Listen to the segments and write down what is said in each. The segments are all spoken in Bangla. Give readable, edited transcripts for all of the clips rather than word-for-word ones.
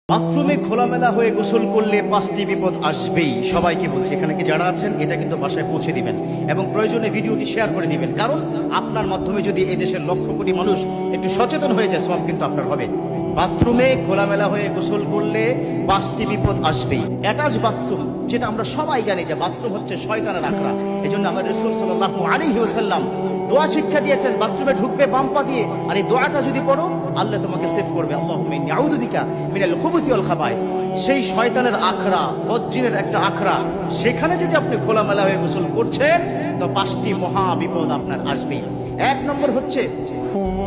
বাথরুমে খোলামেলা হয়ে গোসল করলে 5টি বিপদ আসবেই। সবাইকে বলছি, এখানে কি যারা আছেন এটা কিন্তু বাসায় পৌঁছে দিবেন এবং প্রয়োজনে ভিডিওটি শেয়ার করে দিবেন, কারণ আপনার মাধ্যমে যদি এই দেশের লক্ষ কোটি মানুষ একটু সচেতন হয়ে যায়, সব কিন্তু আপনার হবে। বাথরুমে খোলামেলা হয়ে গোসল করলে 5টি বিপদ আসবেই। অ্যাটাচ বাথরুম, যেটা আমরা সবাই জানি যে বাথরুম হচ্ছে শয়তানের আখড়া। এই জন্য আমার রাসূল সাল্লাল্লাহু আলাইহি ওয়াসাল্লাম দোয়া শিক্ষা দিয়েছেন, বাথরুমে ঢুকবে বাম পা দিয়ে, আর এই দোয়াটা যদি পড়ো আল্লাহ তোমাকে সেভ করবে। আল্লাহুম্মা ইন্নী আউযু বিকা মিনাল খুবুথি ওয়াল খাবাইস। সেই শয়তানের আখড়া, বজ্জিনের একটা আখড়া, সেখানে যদি আপনি খোলামেলা হয়ে গোসল করছেন তো 5টি মহা বিপদ আপনার আসবে। 1 নম্বর হচ্ছে,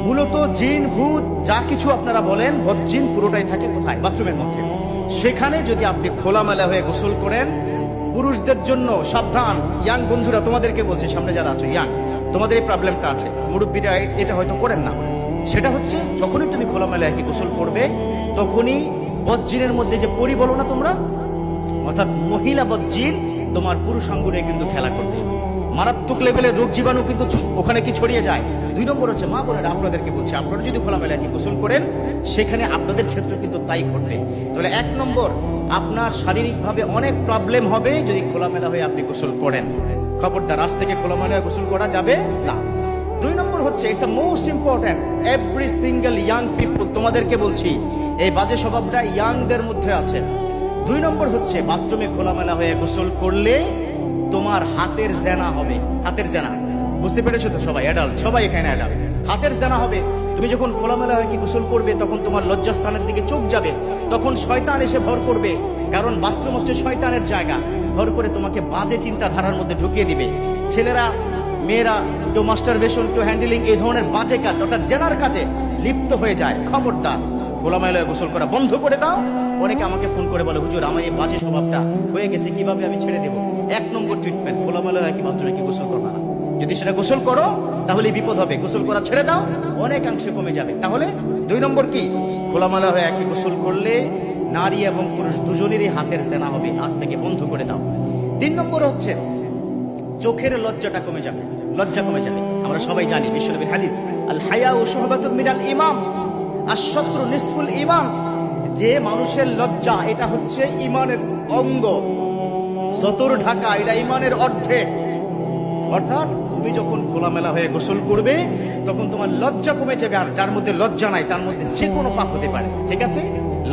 মূলত জিন ভূত যা কিছু আপনারা বলেন, বজ্জিন পুরোটাই থাকে কোথায়? বাথরুমের মধ্যে। সেখানে যদি আপনি খোলামেলা হয়ে গোসল করেন, পুরুষদের জন্য সাবধান। ইয়াং বন্ধুরা, তোমাদেরকে বলছি, সামনে যারা আছো ইয়াং, তোমাদের এই প্রবলেমটা আছে, মুরব্বীরা এটা হয়তো করেন না। সেটা হচ্ছে, যখনই তুমি খোলামেলা একই গোসল করবে, তখনই বজ্জিনের মধ্যে যে পরি বলো না তোমরা, অর্থাৎ মহিলা বজ্জিন তোমার পুরুষাঙ্গ নিয়ে কিন্তু খেলা করবে। মারাত্মক লেভেলের রোগ জীবাণু কিন্তু ওখানে কি ছড়িয়ে যায়। 2 নম্বর হচ্ছে, মা বোনেরা আপনাদেরকে বলছি, আপনারা যদি খোলামেলা একই গোসল করেন, সেখানে আপনাদের ক্ষেত্রে কিন্তু তাই ঘটবে। তাহলে 1 নম্বর, আপনার শারীরিকভাবে অনেক প্রবলেম হবে যদি খোলামেলা হয়ে আপনি গোসল করেন। খবরদার, আজ থেকে খোলামেলা গোসল করা যাবে না। 2 নম্বর হচ্ছে, it's the most important, every single young people, তোমাদেরকে বলছি, এই বাজে স্বভাবটা ইয়াংদের মধ্যে আছে। 2 নম্বর হচ্ছে, বাথরুমে খোলামেলা হয়ে গোসল করলে তোমার হাতের জেনা হবে। হাতের জেনা বুঝতে পেরেছো তো? সবাই অ্যাডাল্ট, সবাই এখানে অ্যাডাল্ট। হাতের জেনা হবে। তুমি যখন খোলামেলা হয়ে কি গোসল করবে, তখন তোমার লজ্জাস্থানের দিকে চোখ যাবে, তখন শয়তান এসে ভর করবে, কারণ বাথরুম হচ্ছে শয়তানের জায়গা। ভর করে তোমাকে বাজে চিন্তাধারার মধ্যে ঢুকিয়ে দিবে। ছেলেরা, মেয়েরা, কেউ মাস্টারবেশন, কেউ হ্যান্ডেলিং, এই ধরনের বাজে কাজ অর্থাৎ জেনার কাজে লিপ্ত হয়ে যায়। খবরদার, খোলামেলা গোসল করা বন্ধ করে দাও। অনেকে আমাকে ফোন করে বলে, হুজুর আমার এই বাজে স্বভাবটা হয়ে গেছে, কিভাবে আমি ছেড়ে দেবো? 1 নম্বর ট্রিটমেন্ট, খোলামেলা হয়ে কি বাথরুমে কি গোসল করবা না। যদি সেটা গোসল করো তাহলে বিপদ হবে। গোসল করা ছেড়ে দাও, অনেকাংশে কমে যাবে। তাহলে 2 নম্বর কি, খোলামেলা হয়ে একই গোসল করলে নারী এবং পুরুষ দুজনেরই হাতের সেনা হবে। আজ থেকে বন্ধ করে দাও। 3 নম্বর হচ্ছে, চোখের লজ্জাটা কমে যাবে, লজ্জা কমে যাবে। আমরা সবাই জানি বিশ্বনবীর হাদিস, আল হায়াউ শুহবাতুম মিনাল ঈমান, আশ-শাতরু নিসফুল ঈমান, যে মানুষের লজ্জা এটা হচ্ছে ঈমানের অঙ্গ। সতর ঢাকা এটা ঈমানের অর্ধেক। অর্থাৎ তুমি যখন খোলামেলা হয়ে গোসল করবে, তখন তোমার লজ্জা কমে যাবে। আর যার মধ্যে লজ্জা নাই, তার মধ্যে যে কোনো পাপ হতে পারে। ঠিক আছে,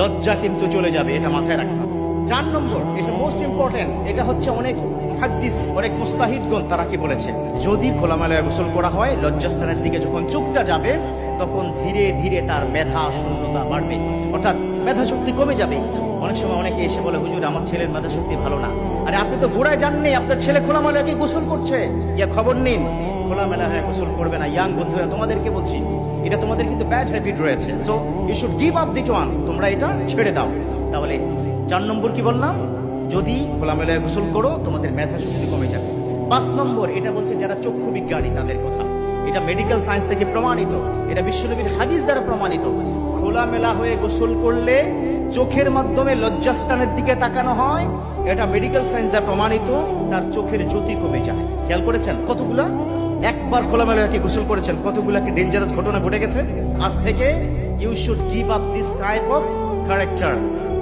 লজ্জা কিন্তু চলে যাবে, এটা মাথায় রাখতে হবে। 4 নম্বর, ইটস মোস্ট ইম্পর্টেন্ট, এটা হচ্ছে অনেক মুহাদ্দিস, অনেক মুস্তাহিদগণ তারা কি বলেছে, যদি খোলামেলা গোসল করা হয়, লজ্জাস্থানের দিকে যখন চোখটা যাবে, তখন ধীরে ধীরে তার মেধা শূন্যতা বাড়বে, অর্থাৎ মেধা শক্তি কমে যাবে। অনেক সময় অনেকে এসে বলে, হুজুর আমার ছেলের মেধা শক্তি ভালো না। আরে আপনি তো গোড়ায় জাননি, আপনার ছেলে খোলামেলা কি গোসল করছে, ইয়া খবর নিন। খোলামেলা হয়ে গোসল করবে না। ইয়াং বন্ধুরা, তোমাদেরকে বলছি, এটা তোমাদের কিন্তু ব্যাড হ্যাবিট রয়েছে, so you should give up that one, তোমরা এটা ছেড়ে দাও। তাহলে 4 নম্বর কি বললাম, যদি খোলামেলা গোসল করো তোমাদের মেধা শক্তি কমে যাবে। 5 নম্বর, এটা বলছে যারা চক্ষু বিজ্ঞানী তাদের কথা, এটা মেডিকেল সায়েন্স থেকে প্রমাণিত, এটা বিশ্বনবীর হাদিস দ্বারা প্রমাণিত। খোলামেলা হয়ে গোসল করলে চোখের মাধ্যমে লজ্জাস্থানের দিকে তাকানো হয়, এটা মেডিকেল সায়েন্স দ্বারা প্রমাণিত, তার চোখের জ্যোতি কমে যায়। খেয়াল করেছেন কতগুলা? একবার খোলামেলা হয়ে গোসল করেছেন, কতগুলা কি ডেঞ্জারাস ঘটনা ঘটে গেছে। আজ থেকে you should give up this type of character,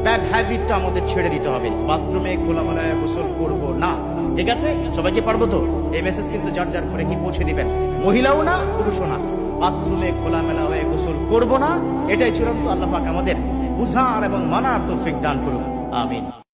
bad হ্যাবিটটা আমাদের ছেড়ে দিতে হবে। বাথরুমে খোলামেলা গোসল করব না। ঠিক আছে, সবাইকে পারবো তো? এই মেসেজ কিন্তু যার যার ঘরে কি পৌঁছে দিবেন, মহিলাও না পুরুষও না। বাথরুমে খোলামেলা হয়ে গোসল করব না, এটাই চূড়ান্ত। আল্লাহ পাক আমাদের বুঝার এবং মানার তৌফিক দান করুন, আমিন।